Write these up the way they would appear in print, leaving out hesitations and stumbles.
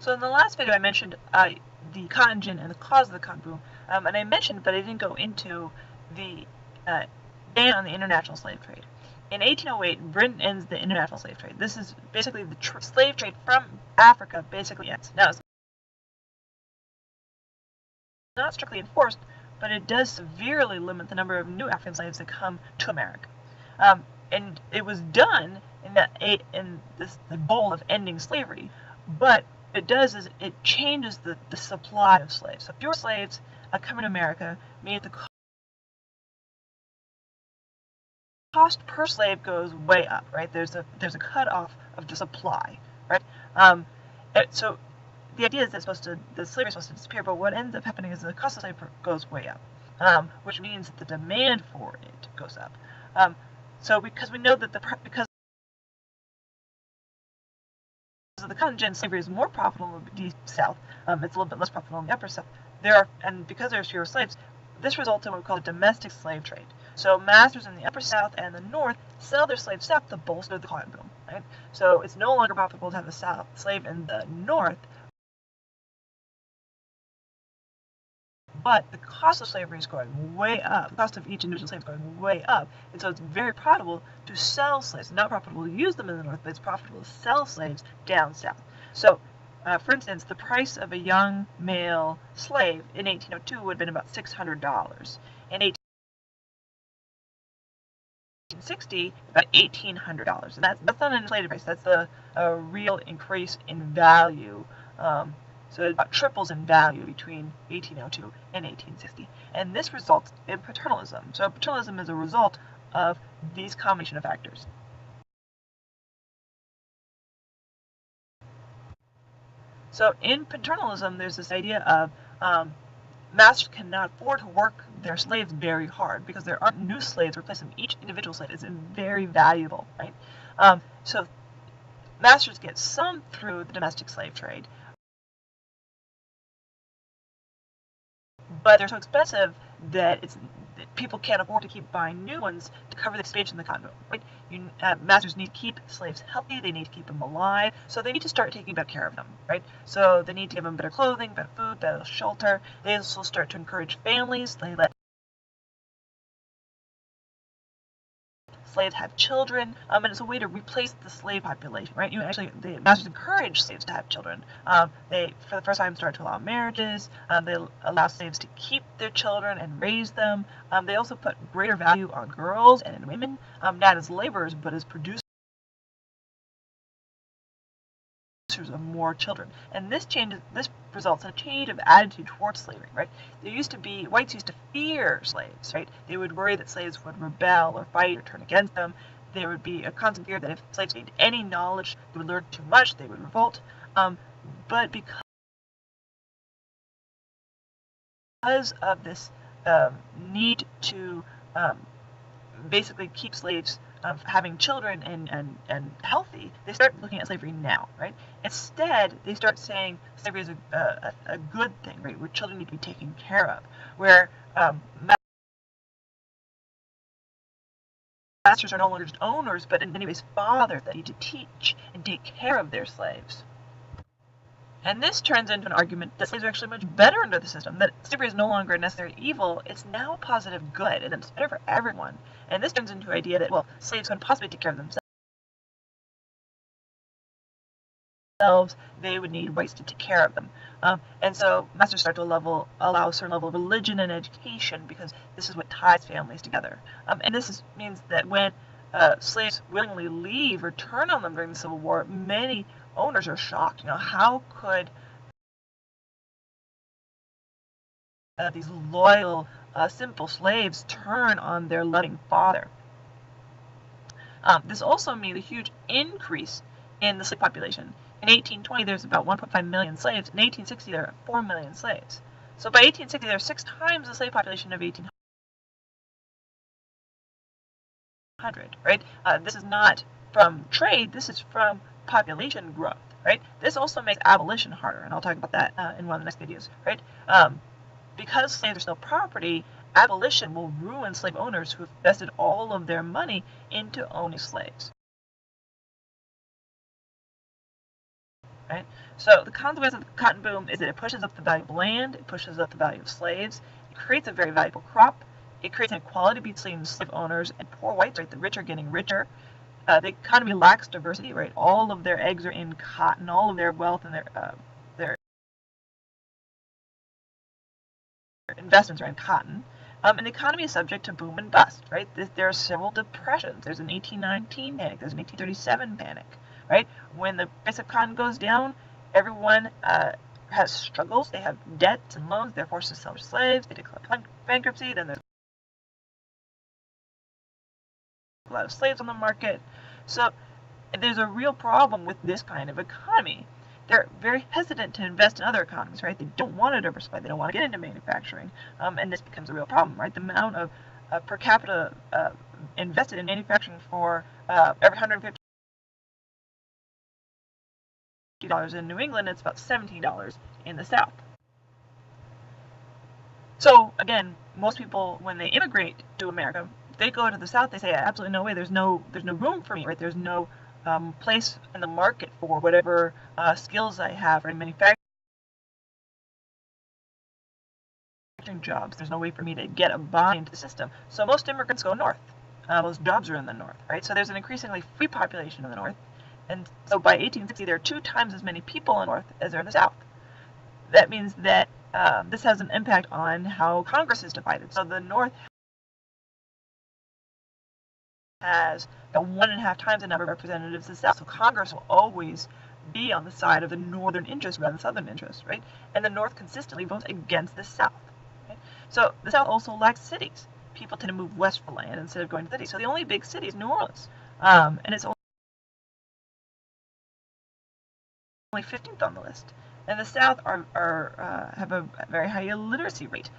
So in the last video I mentioned the cotton gin and the cause of the cotton boom, and I mentioned, but I didn't go into the ban on the international slave trade. In 1808, Britain ends the international slave trade. This is basically the slave trade from Africa basically ends. Now, it's not strictly enforced, but it does severely limit the number of new African slaves that come to America. And it was done in the goal of ending slavery, but it does is it changes the supply of slaves. So fewer slaves coming to America means the cost per slave goes way up, right? There's a cutoff of the supply, right? So the idea is that the slavery is supposed to disappear, but what ends up happening is the cost of slavery goes way up, which means that the demand for it goes up. So because we know that because of the cotton gin, slavery is more profitable in the South. It's a little bit less profitable in the Upper South. And because there's fewer slaves, this results in what we call a domestic slave trade. So masters in the Upper South and the North sell their slaves south to bolster the cotton boom, right? So it's no longer profitable to have a slave in the North, but the cost of slavery is going way up. The cost of each individual slave is going way up, and so it's very profitable to sell slaves. Not profitable to use them in the North, but it's profitable to sell slaves down south. So, for instance, the price of a young male slave in 1802 would have been about $600. In 1860, about $1,800. And that's not an inflated price. That's a real increase in value. So it about triples in value between 1802 and 1860. And this results in paternalism. So paternalism is a result of these combination of factors. So in paternalism, there's this idea of masters cannot afford to work their slaves very hard because there aren't new slaves to replace them. Each individual slave is very valuable, right? So masters get some through the domestic slave trade, but they're so expensive that people can't afford to keep buying new ones to cover the expansion of the cotton boom. Right? Masters need to keep slaves healthy. They need to keep them alive. So they need to start taking better care of them. Right? So they need to give them better clothing, better food, better shelter. They also start to encourage families. They let slaves have children, and it's a way to replace the slave population, right? The masters encourage slaves to have children. They, for the first time, start to allow marriages. They allow slaves to keep their children and raise them. They also put greater value on girls and women, not as laborers, but as producers of more children. And this results in a change of attitude towards slavery, right? Whites used to fear slaves, right? They would worry that slaves would rebel or fight or turn against them. There would be a constant fear that if slaves gained any knowledge, they would learn too much, they would revolt. But because of this need to basically keep slaves having children and healthy, they start looking at slavery now, right? Instead, they start saying slavery is a good thing, right? Where children need to be taken care of, where masters are no longer just owners, but in many ways fathers that need to teach and take care of their slaves. And this turns into an argument that slaves are actually much better under the system, that slavery is no longer a necessary evil, it's now a positive good, and it's better for everyone. And this turns into the idea that, well, slaves couldn't possibly take care of themselves, they would need whites to take care of them. And so masters start to allow a certain level of religion and education because this is what ties families together. And this means that when slaves willingly leave or turn on them during the Civil War, many owners are shocked. How could these loyal, simple slaves turn on their loving father? This also means a huge increase in the slave population. In 1820, there's about 1.5 million slaves. In 1860, there are 4 million slaves. So by 1860, there are 6 times the slave population of 1800, right? This is not from trade, this is from population growth, right? This also makes abolition harder, and I'll talk about that in one of the next videos, right? Because slaves are still property, abolition will ruin slave owners who have invested all of their money into owning slaves. right? So the consequence of the cotton boom is that it pushes up the value of land, it pushes up the value of slaves, it creates a very valuable crop, it creates inequality between slave owners and poor whites, right? The rich are getting richer. The economy lacks diversity, right? All of their eggs are in cotton, all of their wealth and their investments are in cotton. And the economy is subject to boom and bust, right? There are several depressions. There's an 1819 panic. There's an 1837 panic, right? When the price of cotton goes down, everyone has struggles. They have debts and loans. They're forced to sell their slaves. They declare bankruptcy. Then there's a lot of slaves on the market. So there's a real problem with this kind of economy. They're very hesitant to invest in other economies, right? They don't want to diversify. They don't want to get into manufacturing. And this becomes a real problem, right? The amount of per capita invested in manufacturing for every $150 in New England, it's about $17 in the South. So again, most people, when they immigrate to America, they go to the South, they say, absolutely no way, there's no room for me, right? There's no place in the market for whatever skills I have in manufacturing jobs. There's no way for me to get a buy into the system. So most immigrants go north. Those jobs are in the north, right? So there's an increasingly free population in the north. And so by 1860, there are 2 times as many people in the north as there are in the south. That means that this has an impact on how Congress is divided. So the north has about 1.5 times the number of representatives as the South. So Congress will always be on the side of the northern interest rather than southern interest, right? And the North consistently votes against the South. Right? So the South also lacks cities. People tend to move west for land instead of going to cities. So the only big city is New Orleans, and it's only 15th on the list. And the South have a very high illiteracy rate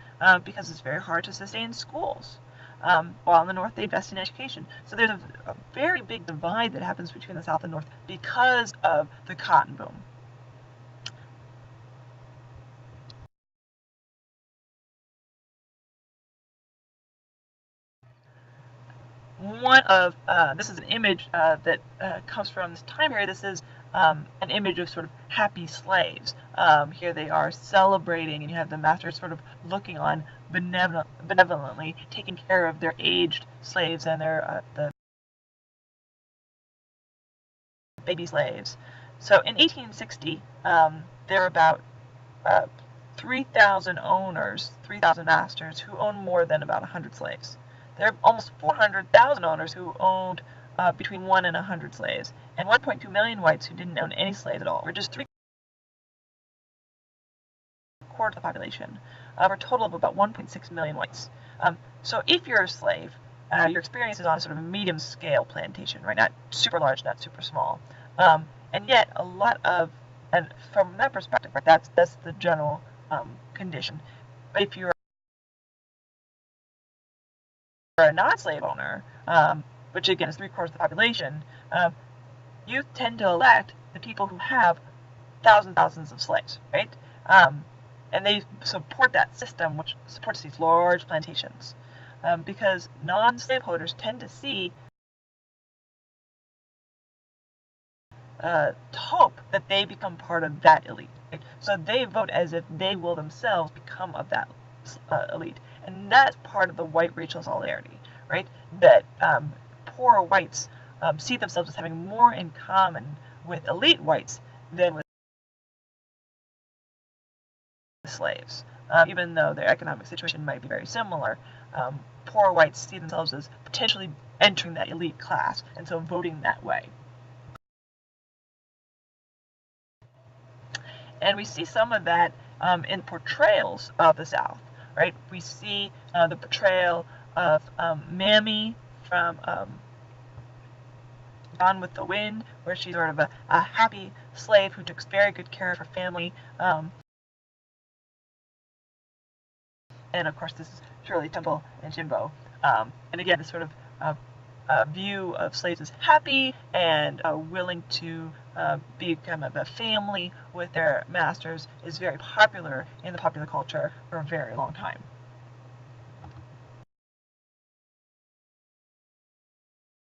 because it's very hard to sustain schools. While in the North, they invest in education. So there's a very big divide that happens between the South and North because of the cotton boom. This is an image that comes from this time period. This is an image of sort of happy slaves. Here they are celebrating, and you have the masters sort of looking on benevolently, taking care of their aged slaves and the baby slaves. So in 1860, there are about 3,000 owners, 3,000 masters who own more than about 100 slaves. There are almost 400,000 owners who owned between 1 and 100 slaves, and 1.2 million whites who didn't own any slaves at all, or just 3/4 of the population, for a total of about 1.6 million whites. So if you're a slave, your experience is on a sort of medium scale plantation, right? Not super large, not super small. And yet a lot of, and from that perspective, right, that's the general condition. But if you're a non-slave owner, which again is 3/4 of the population, you tend to elect the people who have thousands of slaves, right? And they support that system, which supports these large plantations, because non-slaveholders tend to see hope that they become part of that elite. Right? So they vote as if they will themselves become of that elite. And that's part of the white racial solidarity, right? That poor whites see themselves as having more in common with elite whites than with slaves. Even though their economic situation might be very similar, poor whites see themselves as potentially entering that elite class, and so voting that way. And we see some of that in portrayals of the South, right? We see the portrayal of Mammy from Gone with the Wind, where she's sort of a happy slave who took very good care of her family. And of course, this is Shirley Temple and Jimbo. And again, this sort of view of slaves as happy and willing to become a family with their masters is very popular in the popular culture for a very long time.